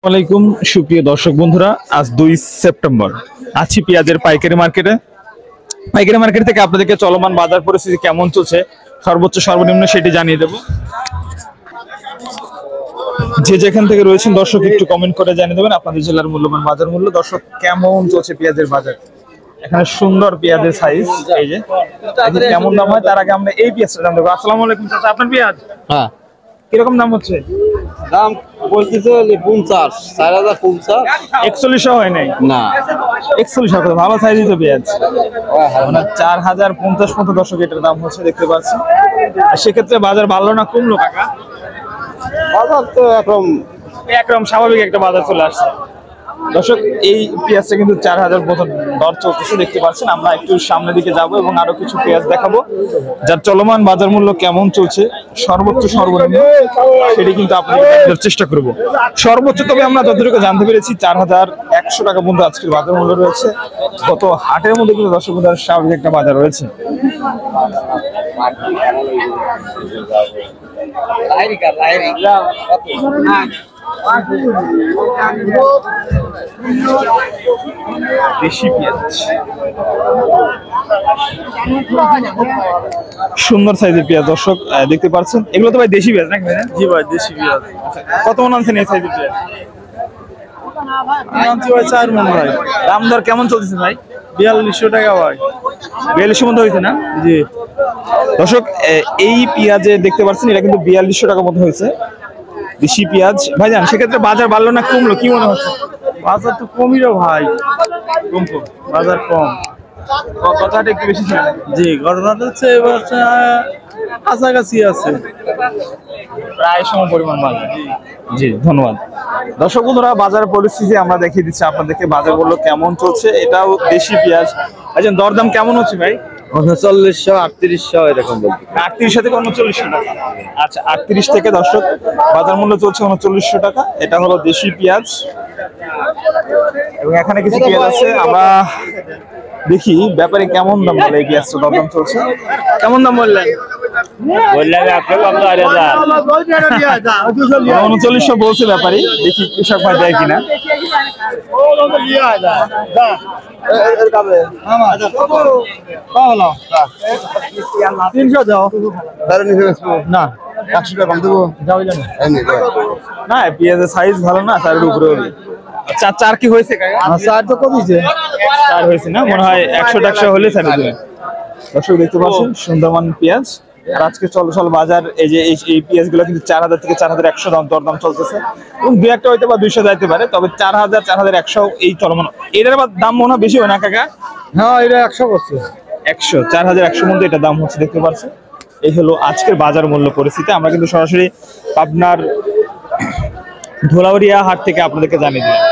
আসসালামাইকুম সুপ্রিয় দর্শক বন্ধুরা, আজ 2 সেপ্টেম্বর আছি পেঁয়াজের পাইকারি মার্কেট থেকে আপনাদেরকে চলমান বাজার পরিস্থিতি কেমন চলছে সর্বোচ্চ সর্বনিম্ন সেটি জানিয়ে দেব। যে যেখান থেকে রয়েছেন দর্শক একটু কমেন্ট করে জানিয়ে দেবেন আপনাদের জেলার মূল্যবান বাজার মূল্য। দর্শক কেমন চলছে পেঁয়াজের বাজার, এখানে সুন্দর পেঁয়াজের সাইজ, এই যে কেমন দাম হয় তার আগে আমরা এই পেঁয়াজটা দাম দেবো। আসসালামু আলাইকুম চাচা, আপনার পেঁয়াজ কিরকম দাম হচ্ছে? দাম বলতেছে 50, 4050। 4100 হয় নাই না 4100, ভালো সাইজই তো পেঁয়াজ, মানে 4050 মতো দর্শক এটার দাম হচ্ছে দেখতে পাচ্ছি। আর সেক্ষেত্রে বাজার বাড়লো না কমলো কাকা? বাজার তো একরকম স্বাভাবিক একটা বাজার চলে আসছে। দর্শক এই পেঁয়াজটা কিন্তু 4000 মতো দর চলতেছে দেখতে পাচ্ছেন। আমরা একটু সামনের দিকে যাব এবং আরো কিছু পেঁয়াজ দেখাবো যার চলমান বাজার মূল্য কেমন চলছে সর্বোচ্চ সর্বনিম্ন সেটি কিন্তু আপনাদের দেখার চেষ্টা করব। সর্বোচ্চ তবে আমরা যতটুকু জানতে পেরেছি 4100 টাকা পর্যন্ত আজকের বাজার মূল্য রয়েছে। গত হাটের মধ্যে কিন্তু দর্শক বন্ধুরা স্বাভাবিক একটা বাজার রয়েছে। দেশি পেঁয়াজ সুন্দর সাইজের পেঁয়াজ দর্শক দেখতে পাচ্ছেন। এগুলো তো ভাই দেশি পেঁয়াজ নাকি ভাই? জি ভাই, দেশি পেঁয়াজ। কত মন আনছেন এই সাইজের পেঁয়াজ? আনছি ভাই 4 মণ ভাই। দাম দর কেমন চলছে ভাই? 4200 টাকা ভাই। 4200 মতো হয়েছে না? জি দর্শক এই পেঁয়াজে দেখতে পাচ্ছেন এটা কিন্তু 4200 টাকা মতো হয়েছে দেশি পেঁয়াজ। ভাইজান সেক্ষেত্রে বাজার বাড়লো না কমলো কি মনে হচ্ছে? বাজার তো কমই রে ভাই, কম বাজার কম। কথাটা একটু বেশি ছিল নাকি? জি ঘটনাটা হচ্ছে এবার কাছাকাছি আছে, প্রায় সম পরিমাণ বাজার। জি ধন্যবাদ। দর্শক বন্ধুরা বাজার পরিস্থিতি আমরা দেখিয়ে দিচ্ছি আপনাদেরকে, বাজার বললো কেমন চলছে। এটাও দেশি পেঁয়াজ। আচ্ছা দরদাম কেমন হচ্ছে ভাই? 3900, 3800 এরকম বলতে। 38 থেকে 3900 টাকা। আচ্ছা 38 থেকে দর্শক বাজার মূল্য চলছে 3900 টাকা। এটা হলো দেশি পেঁয়াজ এবং এখানে কিছু পেঁয়াজ আছে। আমরা দেখি ব্যাপারে কেমন দাম বলে এই পেঁয়াজটা দরদাম চলছে। কেমন দাম বললেন? বললাম আপনি কত 8000। 3900 বলছে ব্যাপারী, দেখি কৃষক ভাই দেয় কিনা। না 100 টাকা কম দেবো না পেঁয়াজের সাইজ ভালো না, তার উপরে চার কি হয়েছে? চার তো কমিছে, 4 হয়েছে না মনে হয়। 100 হলে ছাড়ে দেবে। দর্শক দেখতে পাচ্ছেন সুন্দরমান পেঁয়াজ। আর আজকে চল বাজার এই যে এই পেঁয়াজ গুলো কিন্তু 4000 থেকে 4100 দরদাম চলতেছে এবং 2-1টা হয়তো বা 200 যাইতে পারে, তবে 4000 4100 এই চলমান। এটার দাম মনে হয় বেশি হয় না কাকা? হ্যাঁ এটা 100 করছে। 100 4100 মধ্যে এটা দাম হচ্ছে দেখতে পাচ্ছেন। এই হলো আজকের বাজার মূল্য পরিস্থিতি। আমরা কিন্তু সরাসরি আপনার ধোলাউড়িয়া হাট থেকে আপনাদেরকে জানিয়ে দিলাম।